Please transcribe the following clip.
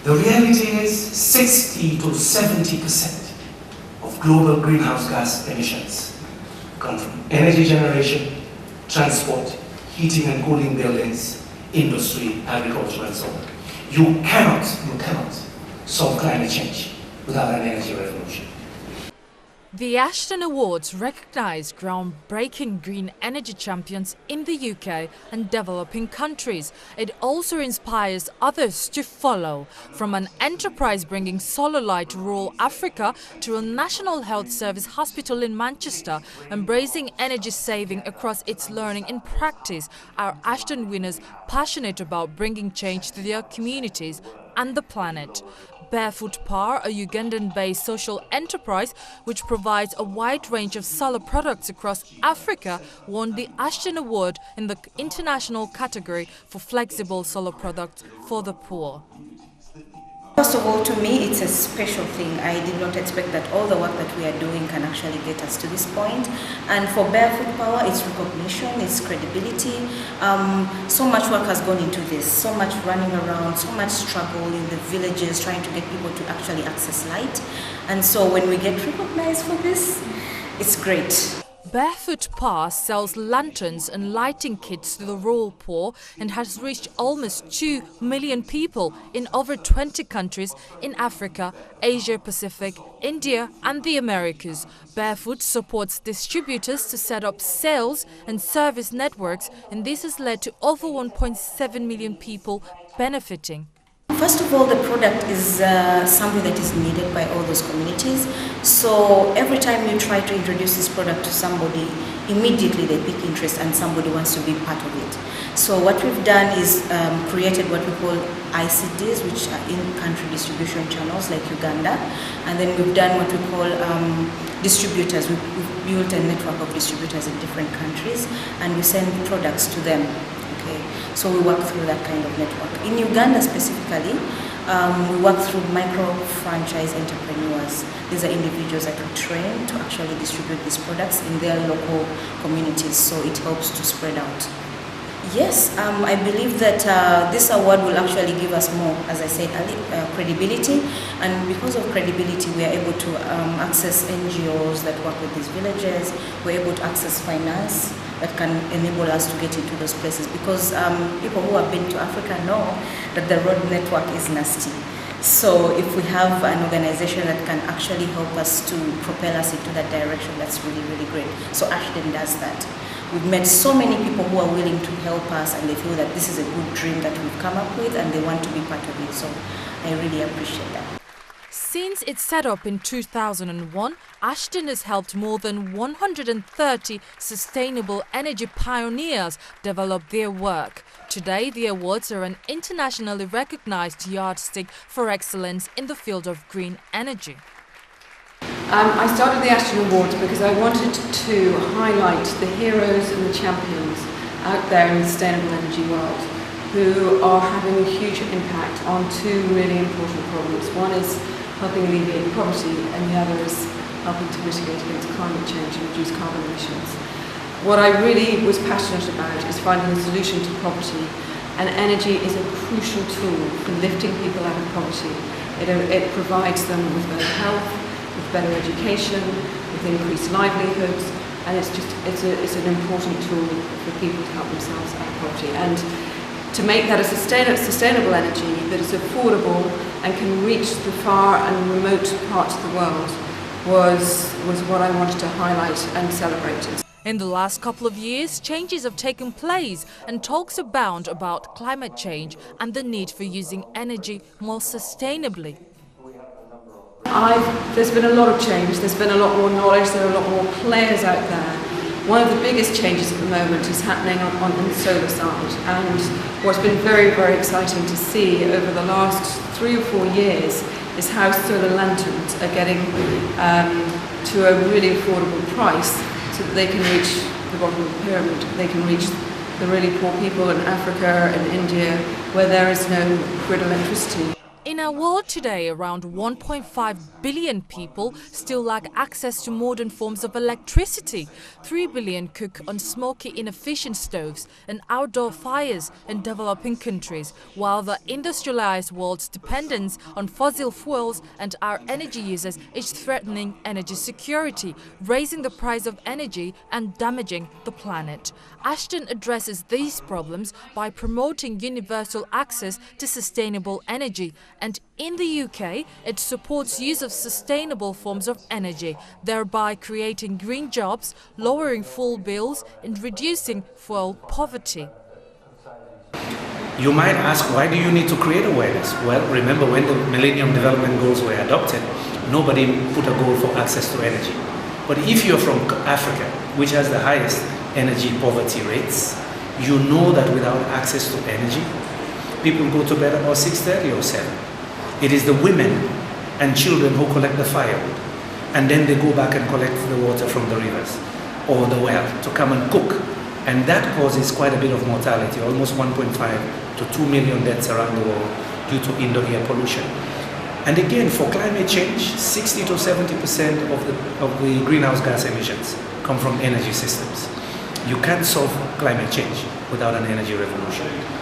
The reality is 60 to 70% of global greenhouse gas emissions come from energy generation, transport, heating and cooling buildings, industry, agriculture, and so on. You cannot solve climate change without an energy revolution. The Ashden Awards recognise groundbreaking green energy champions in the UK and developing countries. It also inspires others to follow, from an enterprise bringing solar light to rural Africa to a National Health Service hospital in Manchester, embracing energy saving across its learning and practice. Our Ashden winners passionate about bringing change to their communities and the planet. Barefoot Power, a Ugandan-based social enterprise which provides a wide range of solar products across Africa, won the Ashden Award in the international category for flexible solar products for the poor. First of all, to me, it's a special thing. I did not expect that all the work that we are doing can actually get us to this point. And for Barefoot Power, it's recognition, it's credibility. So much work has gone into this, so much running around, so much struggle in the villages trying to get people to actually access light. And so when we get recognized for this, it's great. Barefoot Power sells lanterns and lighting kits to the rural poor and has reached almost 2 million people in over 20 countries in Africa, Asia Pacific, India and the Americas. Barefoot supports distributors to set up sales and service networks, and this has led to over 1.7 million people benefiting. First of all, the product is something that is needed by all those communities. So every time you try to introduce this product to somebody, immediately they pick interest and somebody wants to be part of it. So what we've done is created what we call ICDs, which are in-country distribution channels like Uganda. And then we've done what we call distributors. We've built a network of distributors in different countries and we send products to them. So we work through that kind of network. In Uganda specifically, we work through micro-franchise entrepreneurs. These are individuals that we train to actually distribute these products in their local communities, so it helps to spread out. Yes, I believe that this award will actually give us more, as I said, credibility. And because of credibility, we are able to access NGOs that work with these villages. We're able to access finance that can enable us to get into those places. Because people who have been to Africa know that the road network is nasty. So if we have an organization that can actually help us to propel us into that direction, that's really, really great. So Ashden does that. We've met so many people who are willing to help us and they feel that this is a good dream that we've come up with and they want to be part of it. So I really appreciate that. Since its setup in 2001, Ashden has helped more than 130 sustainable energy pioneers develop their work. Today, the awards are an internationally recognized yardstick for excellence in the field of green energy. I started the Ashden Awards because I wanted to highlight the heroes and the champions out there in the sustainable energy world who are having a huge impact on two really important problems. One is helping alleviate poverty and the other is helping to mitigate against climate change and reduce carbon emissions. What I really was passionate about is finding a solution to poverty, and energy is a crucial tool for lifting people out of poverty. It provides them with better health, with better education, with increased livelihoods, and it's an important tool for people to help themselves out of poverty. And to make that a sustainable energy that is affordable and can reach the far and remote parts of the world was what I wanted to highlight and celebrate. In the last couple of years, changes have taken place and talks abound about climate change and the need for using energy more sustainably. There's been a lot of change, there's been a lot more knowledge, there are a lot more players out there. One of the biggest changes at the moment is happening on the solar side, and what's been very, very exciting to see over the last 3 or 4 years is how solar lanterns are getting to a really affordable price so that they can reach the bottom of the pyramid, they can reach the really poor people in Africa and India where there is no grid electricity. In our world today, around 1.5 billion people still lack access to modern forms of electricity. 3 billion cook on smoky, inefficient stoves and outdoor fires in developing countries, while the industrialized world's dependence on fossil fuels and our energy users is threatening energy security, raising the price of energy and damaging the planet. Ashden addresses these problems by promoting universal access to sustainable energy. And in the UK, it supports use of sustainable forms of energy, thereby creating green jobs, lowering fuel bills and reducing fuel poverty. You might ask, why do you need to create awareness? Well, remember when the Millennium Development Goals were adopted, nobody put a goal for access to energy. But if you're from Africa, which has the highest energy poverty rates, you know that without access to energy, people go to bed about 6:30 or 7. It is the women and children who collect the firewood, and then they go back and collect the water from the rivers or the well to come and cook. And that causes quite a bit of mortality, almost 1.5 to 2 million deaths around the world due to indoor air pollution. And again, for climate change, 60 to 70% of the greenhouse gas emissions come from energy systems. You can't solve climate change without an energy revolution.